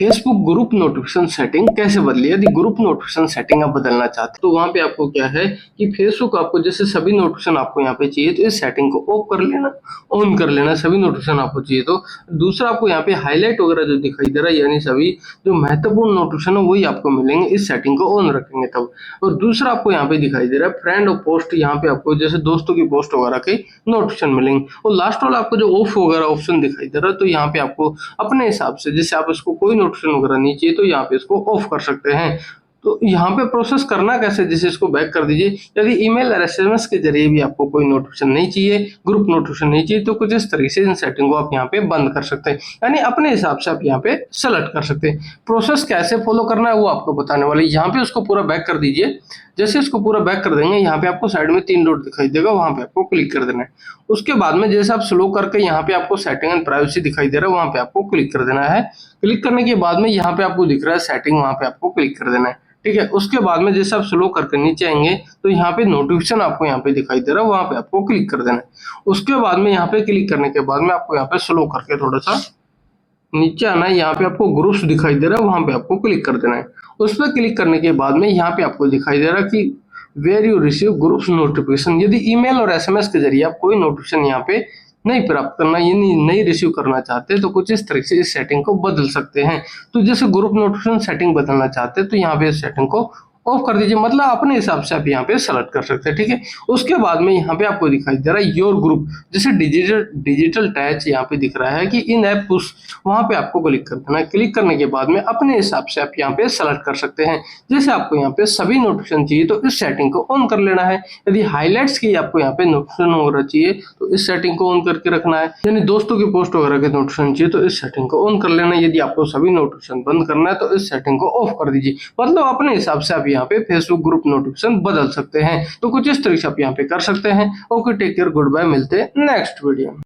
Facebook group notification setting कैसे बदली। यदि ग्रुप नोटिफिकेशन सेटिंग आप बदलना चाहते हैं तो वहां पे आपको क्या है कि फेसबुक आपको जैसे सभी नोटिफिकेशन आपको यहाँ पे चाहिए तो इस सेटिंग को ऑफ कर लेना, ऑन कर लेना। सभी नोटिफिकेशन आपको चाहिए तो दूसरा आपको यहाँ पे हाईलाइट वगैरह जो दिखाई दे रहा है यानी सभी जो महत्वपूर्ण नोटिफिकेशन है वही आपको मिलेंगे इस सेटिंग को ऑन रखेंगे तब। और दूसरा आपको यहाँ पे दिखाई दे रहा है फ्रेंड और पोस्ट, यहाँ पे आपको जैसे दोस्तों की पोस्ट वगैरह के नोटिफिकेशन मिलेंगे। और लास्ट वाला आपको जो ऑफ वगैरह ऑप्शन दिखाई दे रहा है तो यहाँ पे आपको अपने हिसाब से जैसे आप इसको कोई नोटिफिकेशन वगैरह नहीं चाहिए तो यहाँ पे इसको ऑफ कर सकते हैं। तो यहाँ पे प्रोसेस करना कैसे, जैसे इसको बैक कर दीजिए। यदि ईमेल और एसएमएस के जरिए भी आपको कोई नोटिफिकेशन नहीं चाहिए, ग्रुप नोटिफिकेशन नहीं चाहिए तो कुछ इस तरीके से इन सेटिंग को आप यहाँ पे बंद कर सकते हैं, यानी अपने हिसाब से आप यहाँ पे सेलेक्ट कर सकते हैं। प्रोसेस कैसे फॉलो करना है वो आपको बताने वाले। यहाँ पे उसको पूरा बैक कर दीजिए। जैसे इसको पूरा बैक कर देंगे यहाँ पे आपको साइड में 3 डॉट दिखाई देगा, वहां पे आपको क्लिक कर देना है। उसके बाद में जैसे आप स्लो करके यहाँ पे आपको सेटिंग एंड प्राइवेसी दिखाई दे रहा है, वहां पे आपको क्लिक कर देना है। क्लिक करने के बाद में यहाँ पे आपको दिख रहा है सेटिंग, वहां पे आपको क्लिक कर देना है। ठीक है, उसके बाद में जैसे आप स्लो करके नीचे आएंगे तो यहाँ पे नोटिफिकेशन आपको यहाँ पे दिखाई दे रहा है, वहां पे आपको क्लिक कर देना है। उसके बाद में यहाँ पे क्लिक करने के बाद में आपको यहाँ पे स्लो करके थोड़ा सा नीचे आना है। यहाँ पे आपको ग्रुप्स दिखाई दे रहा है, वहां पे आपको क्लिक कर देना है। उस पर क्लिक करने के बाद में यहाँ पे आपको दिखाई दे रहा है कि where you receive groups notification. यदि ईमेल और एसएमएस के जरिए आप कोई नोटिफिकेशन यहाँ पे नहीं प्राप्त करना यानी नहीं रिसीव करना चाहते तो कुछ इस तरीके से इस सेटिंग को बदल सकते हैं। तो जैसे ग्रुप नोटिफिकेशन सेटिंग बदलना चाहते हैं तो यहाँ पे इस सेटिंग को ऑफ कर दीजिए, मतलब अपने हिसाब से आप यहाँ पे सेलेक्ट कर सकते हैं। ठीक है, उसके बाद में यहाँ पे आपको दिखाई दे रहा है योर ग्रुप, जैसे डिजिटल टैच यहाँ पे दिख रहा है कि इन ऐप पुश, वहां पे आपको क्लिक कर देना है। क्लिक करने के बाद में अपने हिसाब से आप यहाँ पे सेलेक्ट कर सकते हैं। जैसे आपको यहाँ पे सभी नोटिफिकेशन चाहिए तो इस सेटिंग को ऑन कर लेना है। यदि हाईलाइट्स की आपको यहाँ पे नोटिफिकेशन वगैरह चाहिए तो इस सेटिंग को ऑन करके रखना है, यानी दोस्तों की पोस्ट वगैरह के नोटिफिकेशन चाहिए तो इस सेटिंग को ऑन कर लेना है। यदि आपको सभी नोटिफिकेशन बंद करना है तो इस सेटिंग को ऑफ कर दीजिए, मतलब अपने हिसाब से आप यहाँ पे फेसबुक ग्रुप नोटिफिकेशन बदल सकते हैं। तो कुछ इस तरीके से आप यहाँ पे कर सकते हैं। Okay, take care, good bye, मिलते हैं नेक्स्ट वीडियो में।